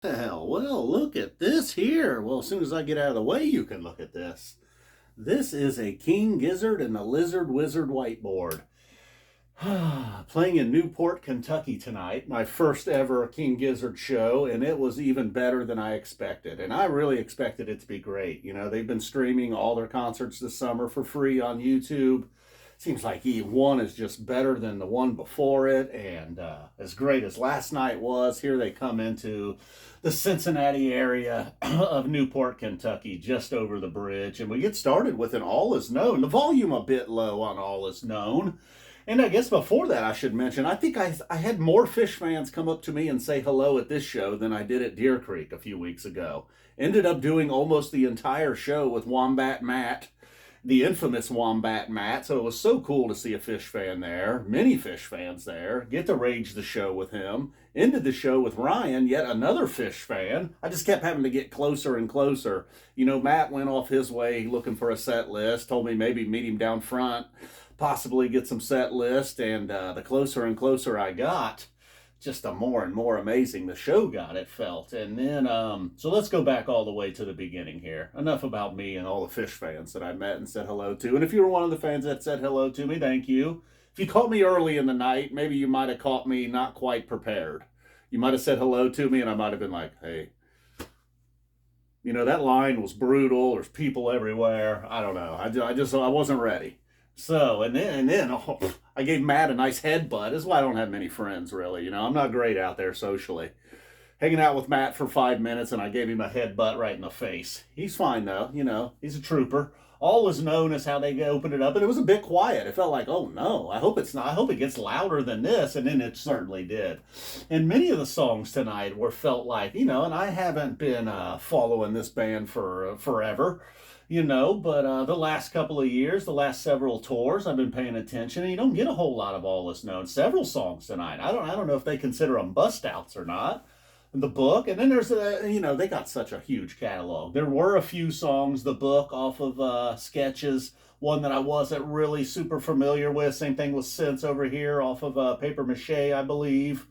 Hell, well, look at this here. Well, as soon as I get out of the way, you can look at this. This is a King Gizzard and the Lizard Wizard whiteboard. Playing in Newport, Kentucky tonight, my first ever King Gizzard show, and it was even better than I expected. And I really expected it to be great. You know, they've been streaming all their concerts this summer for free on YouTube. Seems like one is just better than the one before it, and as great as last night was, here they come into the Cincinnati area of Newport, Kentucky, just over the bridge, and we get started with an All Is Known. The volume a bit low on All Is Known. And I guess before that, I should mention, I think I had more Fish fans come up to me and say hello at this show than I did at Deer Creek a few weeks ago. Ended up doing almost the entire show with Wombat Matt, the infamous Wombat Matt. So it was so cool to see a Fish fan there, many Fish fans there, get to rage the show with him. Ended the show with Ryan, yet another Fish fan. I just kept having to get closer and closer. You know, Matt went off his way looking for a set list, told me maybe meet him down front, possibly get some set list, and the closer and closer I got, just the more and more amazing the show got, it felt. And then, so let's go back all the way to the beginning here. Enough about me and all the Fish fans that I met and said hello to. And if you were one of the fans that said hello to me, thank you. If you caught me early in the night, maybe you might have caught me not quite prepared. You might have said hello to me, and I might have been like, hey. You know, that line was brutal. There's people everywhere. I don't know. I wasn't ready. So, and then I gave Matt a nice headbutt. This is why I don't have many friends, really. You know, I'm not great out there socially. Hanging out with Matt for 5 minutes, and I gave him a headbutt right in the face. He's fine, though. You know, he's a trooper. All is known as how they opened it up, and it was a bit quiet. It felt like, oh no, I hope it's not. I hope it gets louder than this, and then it certainly did. And many of the songs tonight were felt like, you know, and I haven't been following this band for forever, you know, but the last couple of years, the last several tours, I've been paying attention, and you don't get a whole lot of All Is Known. Several songs tonight. I don't know if they consider them bust outs or not. The book, and then there's you know, they got such a huge catalog. There were a few songs, the book off of Sketches, one that I wasn't really super familiar with. Same thing with Sense over here off of Paper Mache, I believe.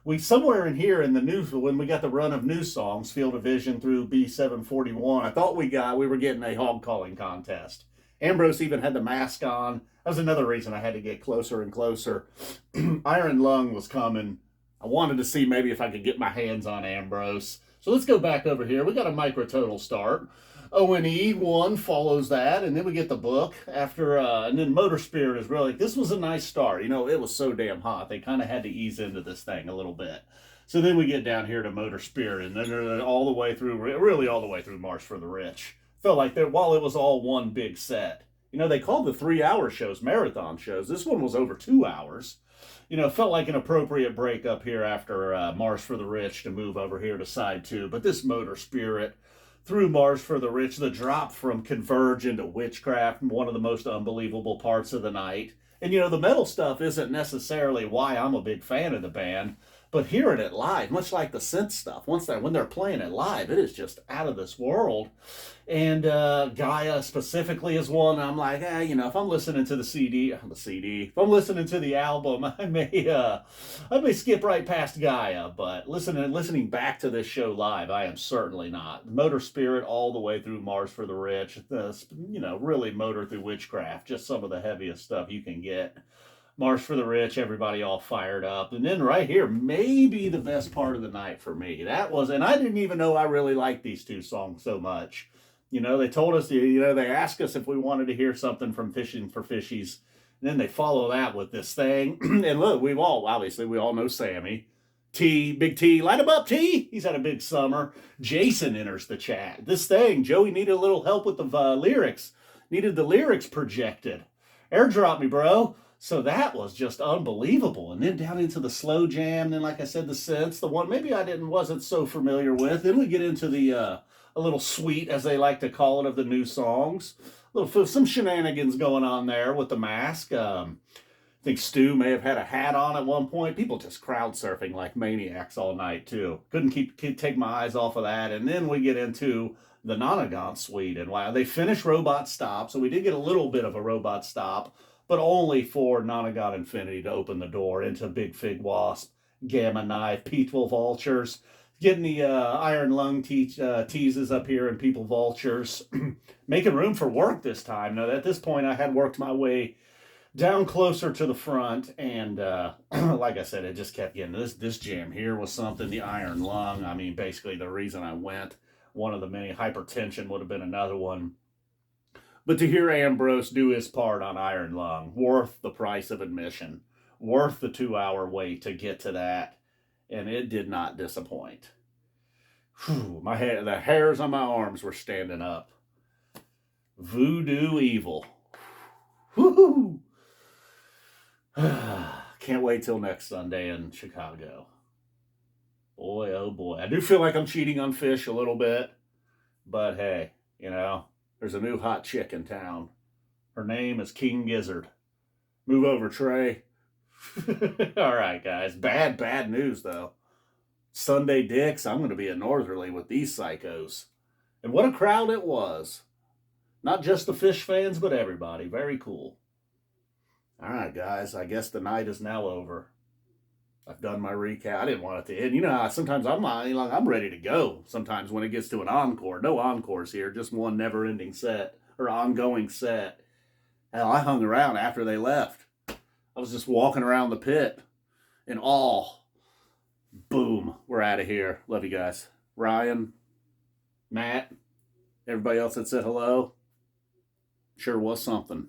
We somewhere in here in the news, when we got the run of new songs, Field of Vision through B741, I thought we were getting a hog calling contest. Ambrose even had the mask on. That was another reason I had to get closer and closer. Iron Lung was coming. I wanted to see maybe if I could get my hands on Ambrose. So let's go back over here. We got a microtonal start. O.N.E. 1 follows that, and then we get the book after, and then Motor Spirit is really, this was a nice start. You know, it was so damn hot. They kind of had to ease into this thing a little bit. So then we get down here to Motor Spirit, and then all the way through, really all the way through March for the Rich. Felt like while it was all one big set. You know, they called the 3-hour shows marathon shows. This one was over 2 hours. You know, it felt like an appropriate break up here after Mars for the Rich to move over here to side 2. But this Motor Spirit through Mars for the Rich, the drop from Converge into Witchcraft, one of the most unbelievable parts of the night. And, you know, the metal stuff isn't necessarily why I'm a big fan of the band, but hearing it live, much like the synth stuff, when they're playing it live, it is just out of this world. And Gaia specifically is one I'm like, you know, if I'm listening to the CD, if I'm listening to the album, I may skip right past Gaia, but listening back to this show live, I am certainly not. Motor Spirit all the way through Mars for the Rich, you know, really Motor through Witchcraft, just some of the heaviest stuff you can get. March for the Rich, everybody all fired up. And then right here, maybe the best part of the night for me. That was, and I didn't even know I really liked these two songs so much. You know, they told us, you know, they asked us if we wanted to hear something from Fishing for Fishies. And then they follow that with this thing. And look, we all know Sammy. Big T, light him up, T. He's had a big summer. Jason enters the chat. This thing, Joey needed a little help with the lyrics. Needed the lyrics projected. Airdrop me, bro. So that was just unbelievable. And then down into the slow jam. Then, like I said, the synths, the one maybe wasn't so familiar with. Then we get into the a little suite, as they like to call it, of the new songs. Some shenanigans going on there with the mask. I think Stu may have had a hat on at one point. People just crowd surfing like maniacs all night too. Couldn't take my eyes off of that. And then we get into the Nonagon suite. And wow, they finished Robot Stop. So we did get a little bit of a Robot Stop, but only for Nonagon Infinity to open the door into Big Fig Wasp, Gamma Knife, Peaceful Vultures. Getting the iron lung teases up here and people vultures. Making room for work this time. Now, at this point, I had worked my way down closer to the front, and like I said, it just kept getting this jam here was something. The iron lung, I mean, basically the reason I went. One of the many. Hypertension would have been another one. But to hear Ambrose do his part on iron lung, worth the price of admission, worth the 2-hour wait to get to that, and it did not disappoint. Whew, the hairs on my arms were standing up. Voodoo evil. Woohoo! Can't wait till next Sunday in Chicago. Boy, oh boy. I do feel like I'm cheating on fish a little bit, but hey, you know, there's a new hot chick in town. Her name is King Gizzard. Move over, Trey. All right, guys. Bad news, though. Sunday Dicks, I'm going to be at Northerly with these psychos. And what a crowd it was. Not just the fish fans, but everybody. Very cool. All right, guys. I guess the night is now over. I've done my recap. I didn't want it to end. You know how sometimes I'm ready to go. Sometimes when it gets to an encore. No encores here. Just one never-ending set. Or ongoing set. Hell, I hung around after they left. I was just walking around the pit in awe. Boom. We're out of here. Love you guys. Ryan, Matt, everybody else that said hello. Sure was something.